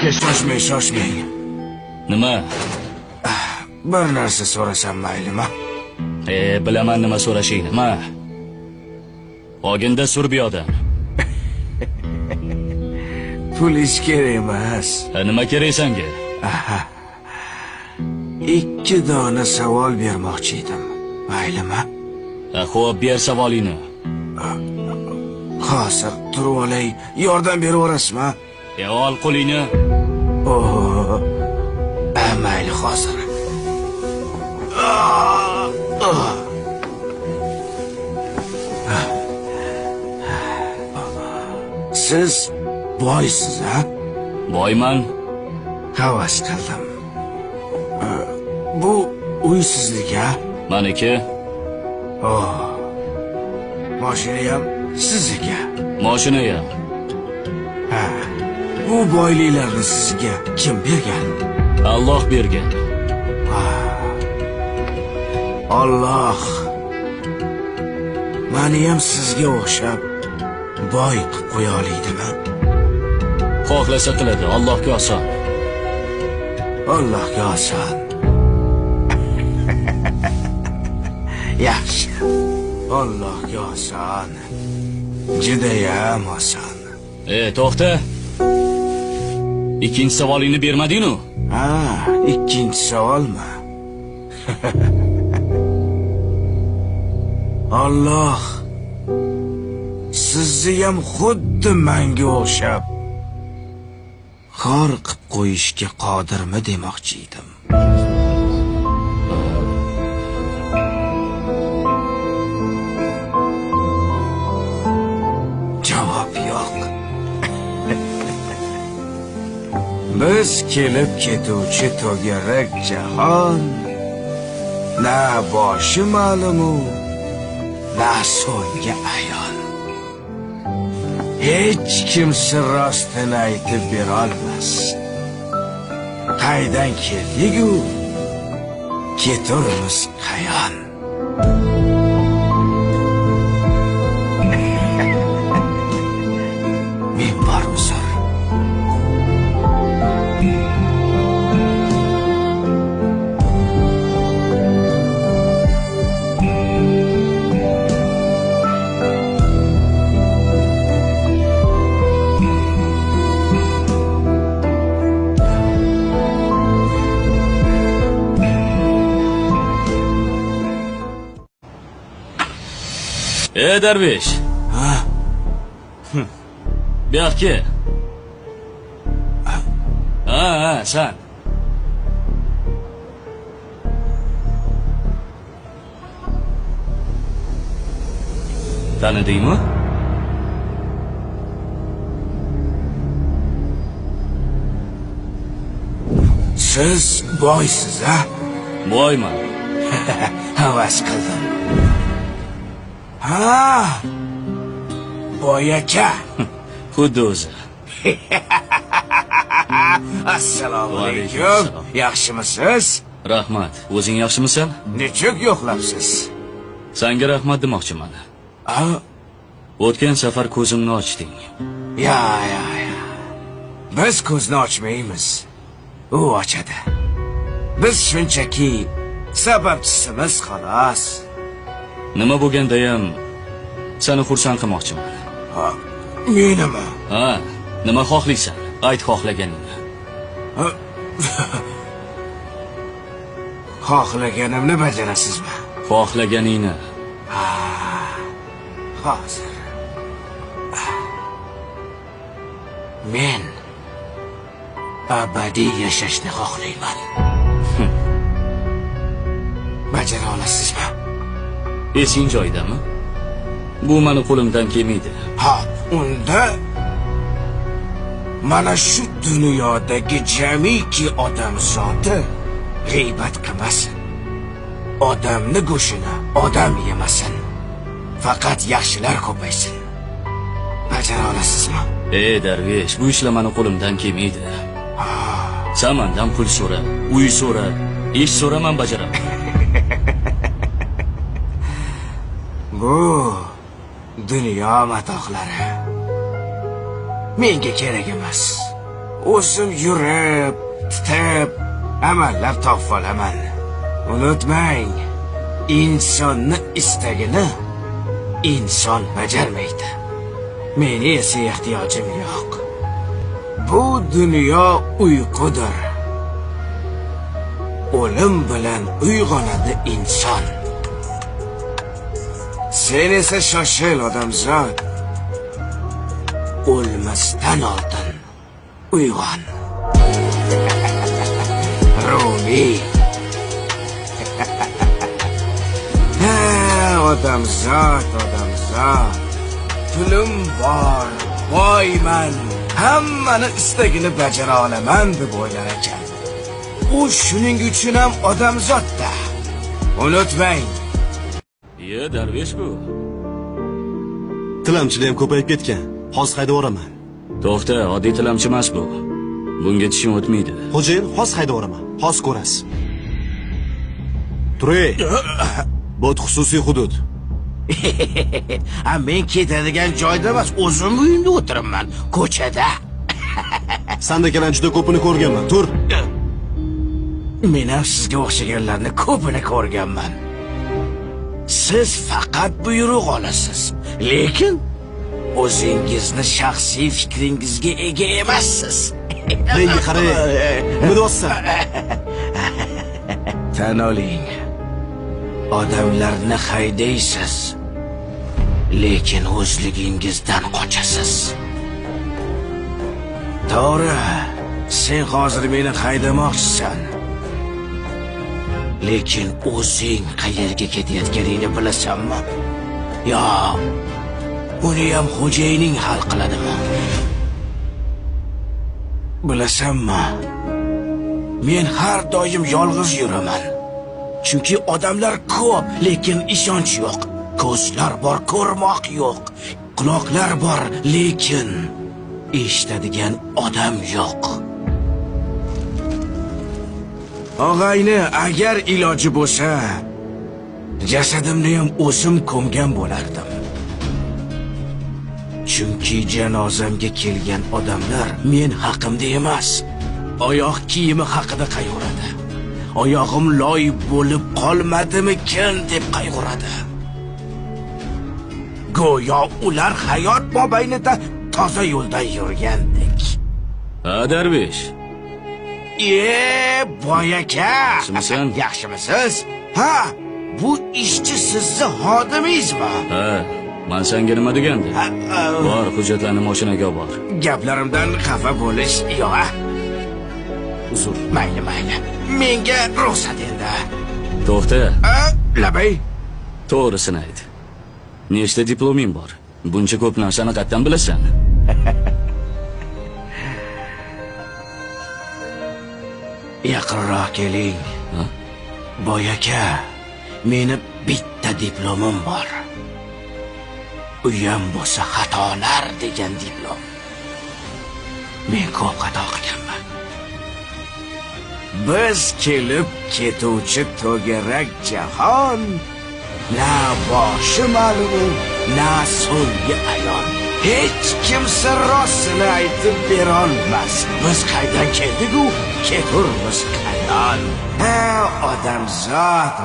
aka, shoshmang. Nima? Bir narsa so'rasam maylimi? Bilaman nima so'rashingni. Ma. Oginda sur bu yoqdan. Pul ish kerak emas. Nima kerak senga? 2 dona savol bermoqchi edim. Maylimi? Xo'p, ber savolingni. Hozir turib olay, yordam berib o'rasizmi? Ol qo'lingni. Mayli hozir. Siz boysiz, ha? Boyman. Havas qildim. Bu uy sizga? Meniki. Mashina ham sizga? Mashina ham. Bu boyliklarni sizga kim bergan? Alloh bergan. Alloh meni ham sizga o'xshab boy qilib qo'ya olaydimi? Xohlasa qiladi, Allohga oson. Allohga oson. Yaxshi. Allohga oson. Judayam oson. To'xta. Ikkinchi savolingni bermading-ku? Ikkinchi savolmi? Alloh sizni ham xuddi menga o'xshab xor qilib qo'yishga qodirmi demoqchi edim. Javob yo'q. Biz kelib ketuvchi to'garak jahon na boshi ma'lumu, na so'nggi ayon. Hech kim sir rostini aytib bera olmas. Qaydan keldik-u, keturmiz qayon. Men bormisiz? Darvish. Bu yoqqa. Sen. Tanidingmi? Siz boysiz, ha? Boyman. Havas qildim. Boy aka. Xuddi o'zi. Assalomu alaykum. Yaxshimisiz? Rahmat. O'zing yaxshimisan? Nechuk yo'qlabsiz? Senga rahmat demoqchiman. O'tgan safar ko'zimni ochding. Ya. Biz ko'zni ochmaymiz. U ochadi. Biz shunchaki sababchisimiz xolos. Nima bo'lganda ham seni xursand qilmoqchiman. Menimi? Nima xohlaysan? Ayt xohlaganingni. Xohlaganimni bajarasizmi? Xohlaganingni. Hozir. Men abadiy yashashni xohlayman. Bajara olasizmi? Esing joyidami? Bu meni qo'limdan kelmaydi. Unda mana shu dunyodagi jamiki odam zoti g'iybat qilmasin. Odamni go'shini odam yemasin. Faqat yaxshilar ko'paysin. Bajara olasizmi? Darvish, bu ishlar meni qo'limdan kelmaydi. Sen mendan pul so'ra, uy so'ra, ish so'ra, men bajaraman. Bu dunyo matohlari menga kerak emas. o'zim yurib, titib, amallar topib olaman. Unutmang, insonni istagini inson bajarmaydi. Meni esa ehtiyojim yo'q. Bu dunyo uyqudir. O'lim bilan uyg'onadi inson. Sen esa shoshil odamzod. O'lmasdan oldin uyg'on. Rumi. Odamzod. Pulim bor, boyman, hammani istagini bajara olaman deb o'ylar ekan. U shuning uchun ham odamzodda. Unutmang. Darvesh bu. Tilamchilar ham ko'payib ketgan. Hozir haydab yuboraman. To'xta, oddiy tilamchi emas bu. Bunga tishim o'tmaydi. Xo'jayin, hozir haydab yuboraman. Hozir ko'rasiz. Turay. Bu xususiy hudud. Men ketadigan joyda emas, o'zim uyimda o'tiribman, ko'chada. Sandakilar juda ko'pini ko'rganman. Tur. Men ham sizga o'xshaganlarni ko'pini ko'rganman. Siz faqat buyruq olasiz, lekin o'zingizni shaxsiy fikringizga ega emassiz. Menga qarang. Mudossa. Tan oling. Odamlarni haydaysiz, lekin o'zligingizdan qochasiz. To'g'ri, sen hozir meni haydamoqchisan. Lekin o'zing qayerga ketayotganingni bilasanmi? Yo, uni ham xo'jayining hal qiladimi? Bilasanmi? Men har doim yolg'iz yuraman. Chunki odamlar ko'p, lekin ishonch yo'q. Ko'zlar bor, ko'rmoq yo'q. Quloqlar bor, lekin eshitadigan odam yo'q. Og'ayni, agar iloji bo'lsa, jasadimni ham o'zim ko'mgan bo'lardim. Chunki janozamga kelgan odamlar men haqimda emas, oyoq kiyimi haqida qayg'uradi. Oyog'im loy bo'lib qolmadimikin deb qayg'uradi. Go'yo ular hayot mobaynida toza yo'ldan yurgandek. Darvesh. Boy aka. Yaxshimisan? Yaxshimisiz? Ha, bu ishchi sizni xodimingizmi? Ha, men senga nima degandim? Bor, hujjatlarni mashinaga bor. Gaplarimdan xafa bo'lish yo'q. Uzr. Mayli. Menga ruxsat endi. To'xta. Labay. To'g'risini ayt. Nechta diploming bor? Buncha ko'p narsani qayerdan bilasan? Yaqinroq keling. Boy aka, meni bitta diplomim bor. Uyam bo'lsa xatolar degan diplom. Men ko'p xato qilganman. Biz kelib ketuvchi to'garak jahon, na boshi ma'lum, na so'nggi ayon. Hech kimsa rostini aytib berolmas. Biz qaydan keldik-ku, keturmiz qayon. Odamzod.